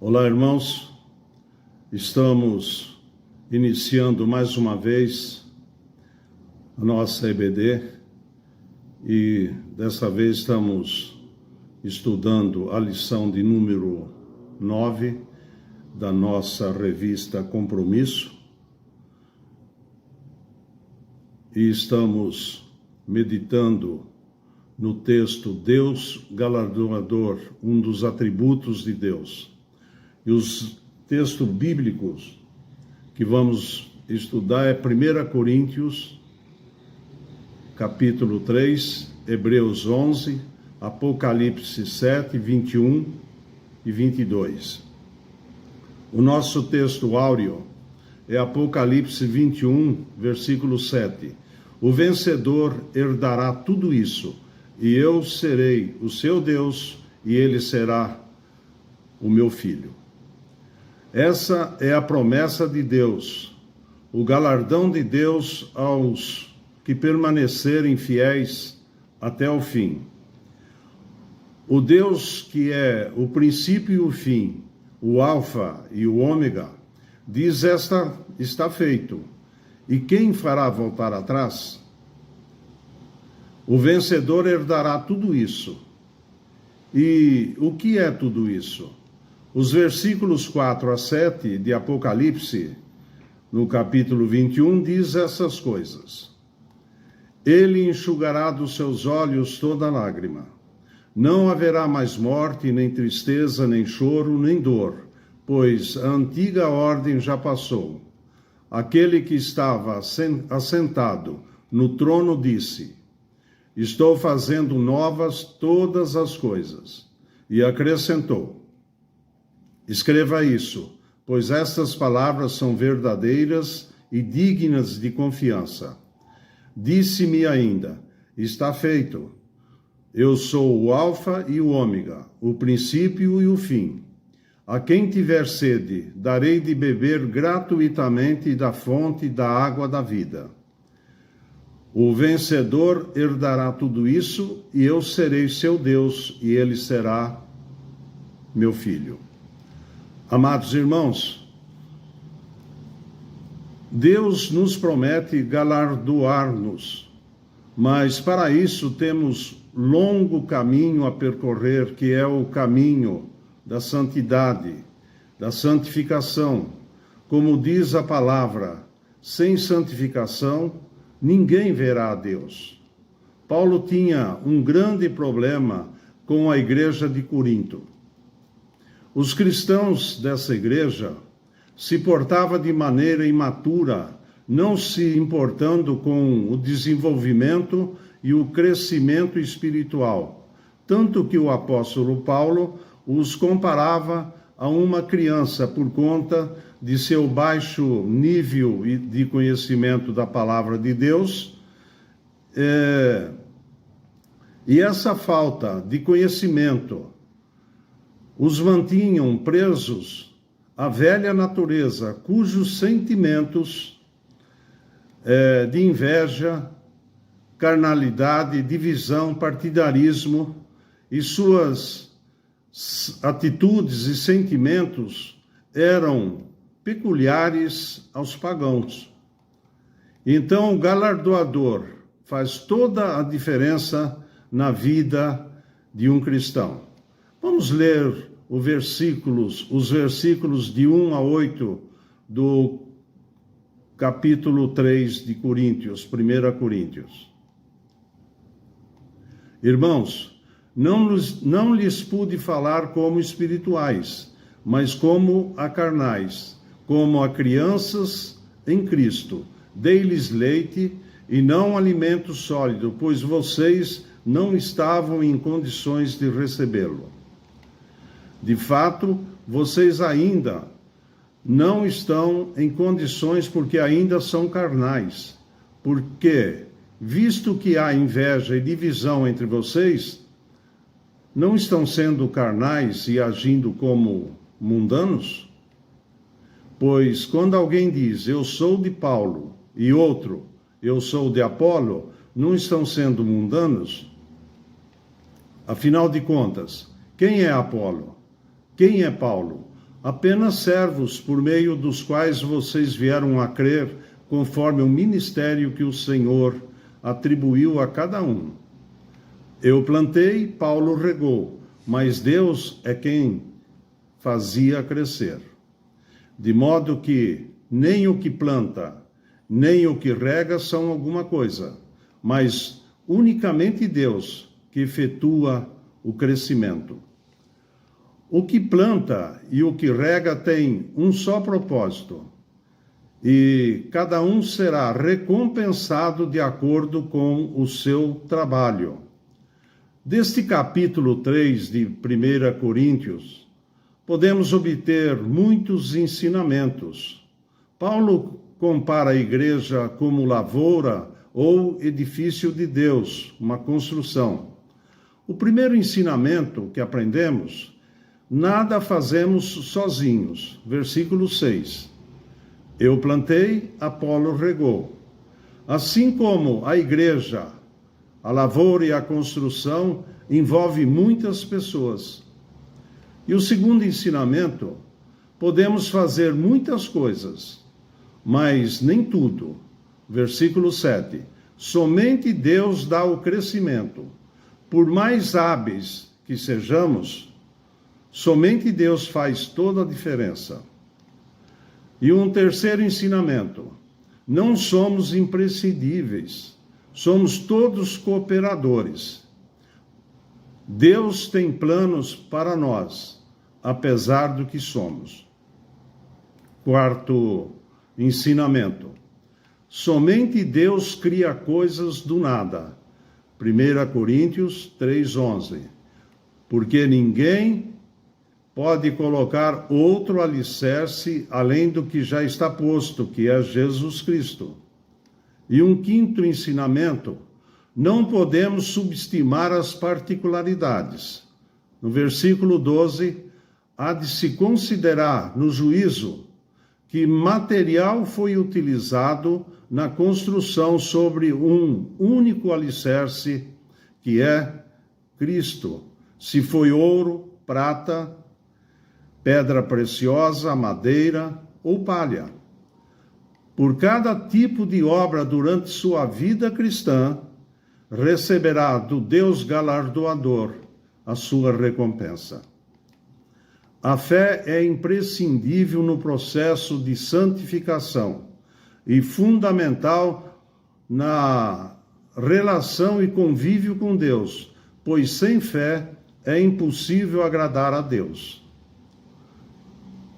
Olá, irmãos. Estamos iniciando mais uma vez a nossa EBD e dessa vez estamos estudando a lição de número 9 da nossa revista Compromisso e estamos meditando no texto Deus galardoador, um dos atributos de Deus. E os textos bíblicos que vamos estudar é 1 Coríntios, capítulo 3, Hebreus 11, Apocalipse 7, 21 e 22. O nosso texto áureo é Apocalipse 21, versículo 7. O vencedor herdará tudo isso, e eu serei o seu Deus, e ele será o meu filho. Essa é a promessa de Deus, o galardão de Deus aos que permanecerem fiéis até o fim. O Deus que é o princípio e o fim, o alfa e o ômega, diz: está feito. E quem fará voltar atrás? O vencedor herdará tudo isso. E o que é tudo isso? Os versículos 4 a 7 de Apocalipse, no capítulo 21, diz essas coisas. Ele enxugará dos seus olhos toda lágrima. Não haverá mais morte, nem tristeza, nem choro, nem dor, pois a antiga ordem já passou. Aquele que estava assentado no trono disse: estou fazendo novas todas as coisas. E acrescentou: escreva isso, pois estas palavras são verdadeiras e dignas de confiança. Disse-me ainda: está feito. Eu sou o alfa e o ômega, o princípio e o fim. A quem tiver sede, darei de beber gratuitamente da fonte da água da vida. O vencedor herdará tudo isso, e eu serei seu Deus, e ele será meu filho. Amados irmãos, Deus nos promete galardoar-nos, mas para isso temos longo caminho a percorrer, que é o caminho da santidade, da santificação. Como diz a palavra, sem santificação, ninguém verá a Deus. Paulo tinha um grande problema com a igreja de Corinto. Os cristãos dessa igreja se portavam de maneira imatura, não se importando com o desenvolvimento e o crescimento espiritual, tanto que o apóstolo Paulo os comparava a uma criança por conta de seu baixo nível de conhecimento da palavra de Deus. E essa falta de conhecimento os mantinham presos à velha natureza, cujos sentimentos de inveja, carnalidade, divisão, partidarismo e suas atitudes e sentimentos eram peculiares aos pagãos. Então, o galardoador faz toda a diferença na vida de um cristão. Vamos ler os versículos de 1 a 8 do capítulo 3 de Coríntios, 1 Coríntios. Irmãos, não lhes pude falar como espirituais, mas como a carnais, como a crianças em Cristo. Dei-lhes leite e não alimento sólido, pois vocês não estavam em condições de recebê-lo. De fato, vocês ainda não estão em condições porque ainda são carnais. Porque, visto que há inveja e divisão entre vocês, não estão sendo carnais e agindo como mundanos? Pois quando alguém diz, eu sou de Paulo, e outro, eu sou de Apolo, não estão sendo mundanos? Afinal de contas, quem é Apolo? Quem é Paulo? apenas servos por meio dos quais vocês vieram a crer, conforme o ministério que o Senhor atribuiu a cada um. Eu plantei, Paulo regou, mas Deus é quem fazia crescer. De modo que nem o que planta, nem o que rega são alguma coisa, mas unicamente Deus que efetua o crescimento. O que planta e o que rega tem um só propósito, e cada um será recompensado de acordo com o seu trabalho. Deste capítulo 3 de 1 Coríntios, podemos obter muitos ensinamentos. Paulo compara a igreja como lavoura ou edifício de Deus, uma construção. O primeiro ensinamento que aprendemos: nada fazemos sozinhos. Versículo 6. Eu plantei, Apolo regou. Assim como a igreja, a lavoura e a construção envolve muitas pessoas. E o segundo ensinamento: podemos fazer muitas coisas, mas nem tudo. Versículo 7. Somente Deus dá o crescimento. Por mais hábeis que sejamos, somente Deus faz toda a diferença. E um terceiro ensinamento: não somos imprescindíveis, somos todos cooperadores. Deus tem planos para nós, apesar do que somos. Quarto ensinamento: somente Deus cria coisas do nada. 1 Coríntios 3:11. Porque ninguém pode colocar outro alicerce além do que já está posto, que é Jesus Cristo. E um quinto ensinamento: não podemos subestimar as particularidades. No versículo 12, há de se considerar no juízo que material foi utilizado na construção sobre um único alicerce, que é Cristo. Se foi ouro, prata, pedra preciosa, madeira ou palha. Por cada tipo de obra durante sua vida cristã, receberá do Deus galardoador a sua recompensa. A fé é imprescindível no processo de santificação e fundamental na relação e convívio com Deus, pois sem fé é impossível agradar a Deus.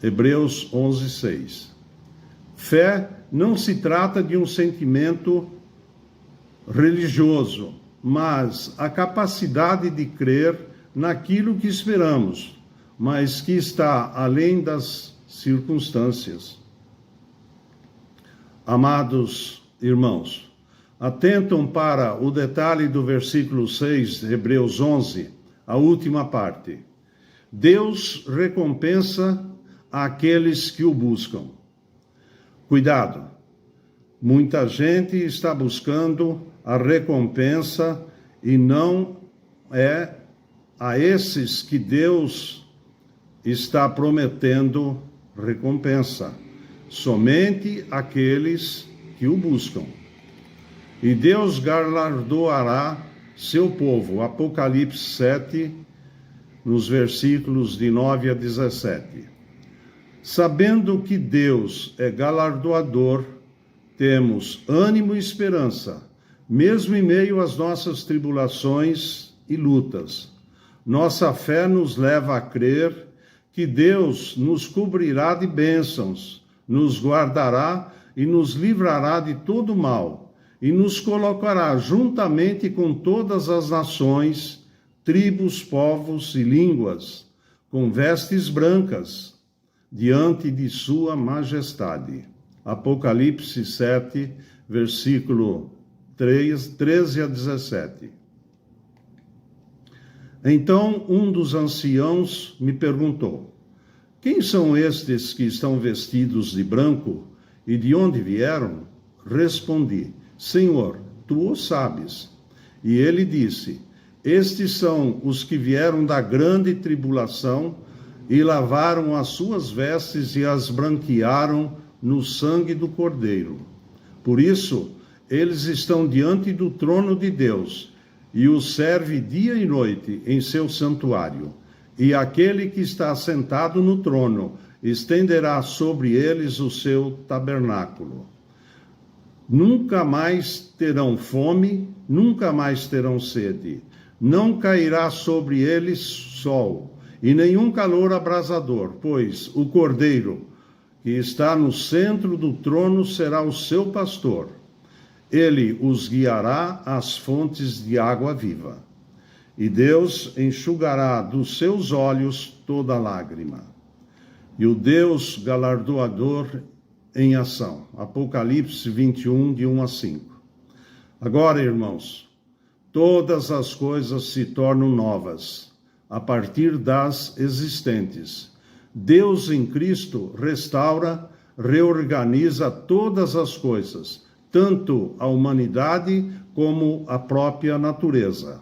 Hebreus 11:6. Fé não se trata de um sentimento religioso, mas a capacidade de crer naquilo que esperamos, mas que está além das circunstâncias. Amados irmãos, atentam para o detalhe do versículo 6, Hebreus 11, a última parte. Deus recompensa aqueles que o buscam. Cuidado, muita gente está buscando a recompensa e não é a esses que Deus está prometendo recompensa. Somente aqueles que o buscam. E Deus galardoará seu povo. Apocalipse 7, nos versículos de 9 a 17. Sabendo que Deus é galardoador, temos ânimo e esperança, mesmo em meio às nossas tribulações e lutas. Nossa fé nos leva a crer que Deus nos cobrirá de bênçãos, nos guardará e nos livrará de todo mal, e nos colocará juntamente com todas as nações, tribos, povos e línguas, com vestes brancas, diante de sua majestade. Apocalipse 7, versículo 13 a 17. Então um dos anciãos me perguntou: quem são estes que estão vestidos de branco e de onde vieram? Respondi: Senhor, tu o sabes. E ele disse: estes são os que vieram da grande tribulação e lavaram as suas vestes e as branquearam no sangue do Cordeiro. Por isso, eles estão diante do trono de Deus e o serve dia e noite em seu santuário. E aquele que está sentado no trono estenderá sobre eles o seu tabernáculo. Nunca mais terão fome, nunca mais terão sede. Não cairá sobre eles sol e nenhum calor abrasador, pois o Cordeiro, que está no centro do trono, será o seu pastor. Ele os guiará às fontes de água viva. E Deus enxugará dos seus olhos toda lágrima. E o Deus galardoador em ação. Apocalipse 21, de 1 a 5. Agora, irmãos, todas as coisas se tornam novas, a partir das existentes. Deus em Cristo restaura, reorganiza todas as coisas, tanto a humanidade como a própria natureza.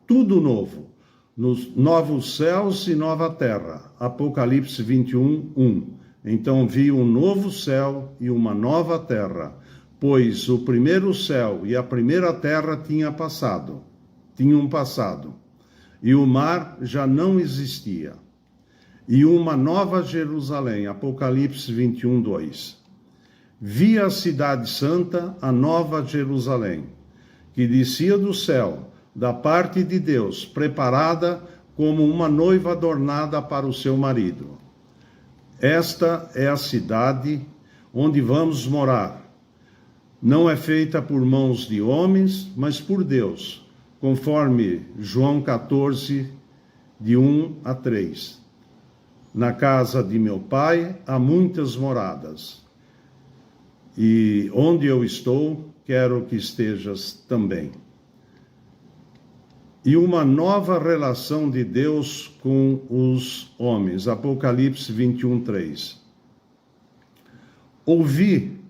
Tudo novo, nos novos céus e nova terra. Apocalipse 21, 1. Então vi um novo céu e uma nova terra, pois o primeiro céu e a primeira terra tinham passado, e o mar já não existia. E uma nova Jerusalém, Apocalipse 21, 2. Vi a cidade santa, a nova Jerusalém, que descia do céu, da parte de Deus, preparada como uma noiva adornada para o seu marido. Esta é a cidade onde vamos morar. Não é feita por mãos de homens, mas por Deus, conforme João 14, de 1 a 3. Na casa de meu pai há muitas moradas, e onde eu estou, quero que estejas também. E uma nova relação de Deus com os homens. Apocalipse 21, 3. Ouvi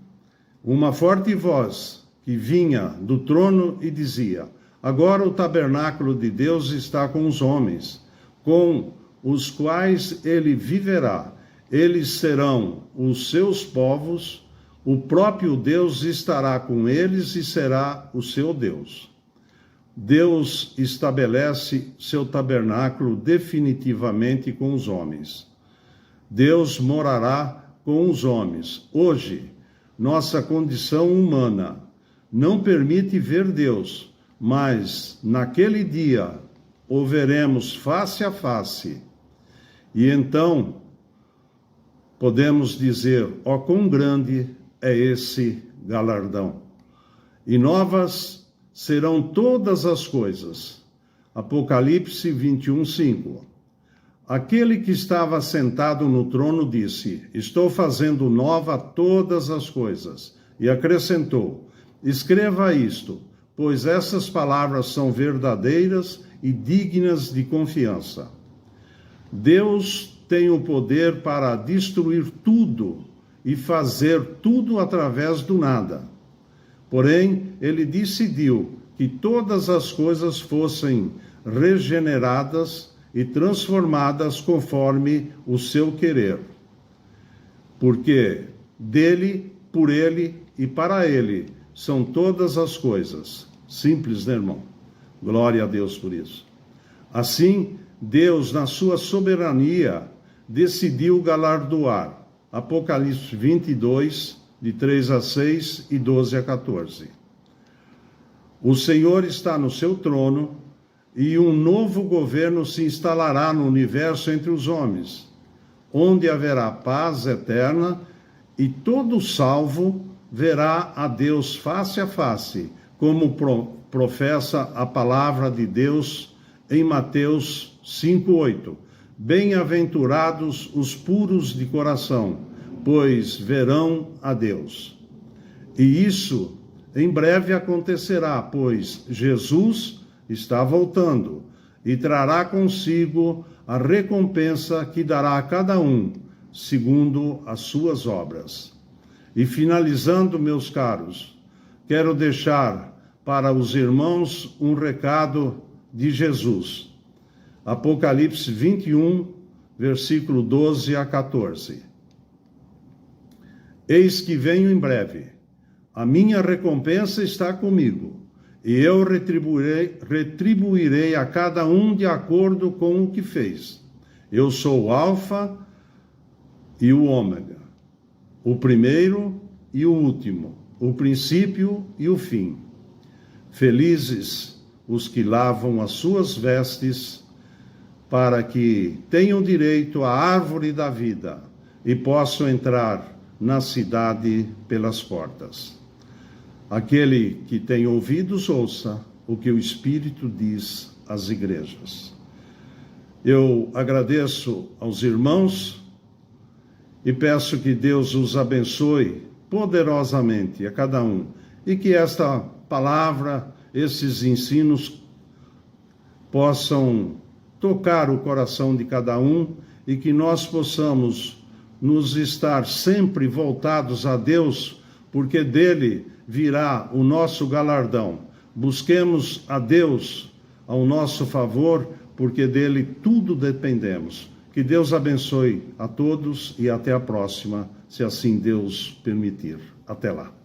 uma forte voz que vinha do trono e dizia: agora o tabernáculo de Deus está com os homens, com os quais ele viverá. Eles serão os seus povos, o próprio Deus estará com eles e será o seu Deus. Deus estabelece seu tabernáculo definitivamente com os homens. Deus morará com os homens. Hoje, nossa condição humana não permite ver Deus, mas naquele dia o veremos face a face. E então podemos dizer: ó, quão grande é esse galardão! E novas serão todas as coisas. Apocalipse 21, 5. Aquele que estava sentado no trono disse: estou fazendo nova todas as coisas. E acrescentou: escreva isto, pois essas palavras são verdadeiras e dignas de confiança. Deus tem o poder para destruir tudo e fazer tudo através do nada. Porém, ele decidiu que todas as coisas fossem regeneradas e transformadas conforme o seu querer. Porque dele, por ele e para ele são todas as coisas. Simples, né, irmão? Glória a Deus por isso. Assim, Deus, na sua soberania, decidiu galardoar. Apocalipse 22, de 3 a 6 e 12 a 14. O Senhor está no seu trono e um novo governo se instalará no universo entre os homens, onde haverá paz eterna e todo salvo verá a Deus face a face, como professa a palavra de Deus em Mateus 5:8. Bem-aventurados os puros de coração, pois verão a Deus. E isso em breve acontecerá, pois Jesus está voltando e trará consigo a recompensa que dará a cada um, segundo as suas obras. E finalizando, meus caros, quero deixar para os irmãos um recado de Jesus. Apocalipse 21, versículo 12 a 14. Eis que venho em breve, a minha recompensa está comigo, e eu retribuirei a cada um de acordo com o que fez. Eu sou o Alfa e o Ômega, o primeiro e o último, o princípio e o fim. Felizes os que lavam as suas vestes, para que tenham direito à árvore da vida e possam entrar na cidade pelas portas. Aquele que tem ouvidos, ouça o que o Espírito diz às igrejas. Eu agradeço aos irmãos e peço que Deus os abençoe poderosamente a cada um, e que esta palavra, esses ensinos possam tocar o coração de cada um e que nós possamos nos estar sempre voltados a Deus, porque dele virá o nosso galardão. Busquemos a Deus ao nosso favor, porque dele tudo dependemos. Que Deus abençoe a todos e até a próxima, se assim Deus permitir. Até lá.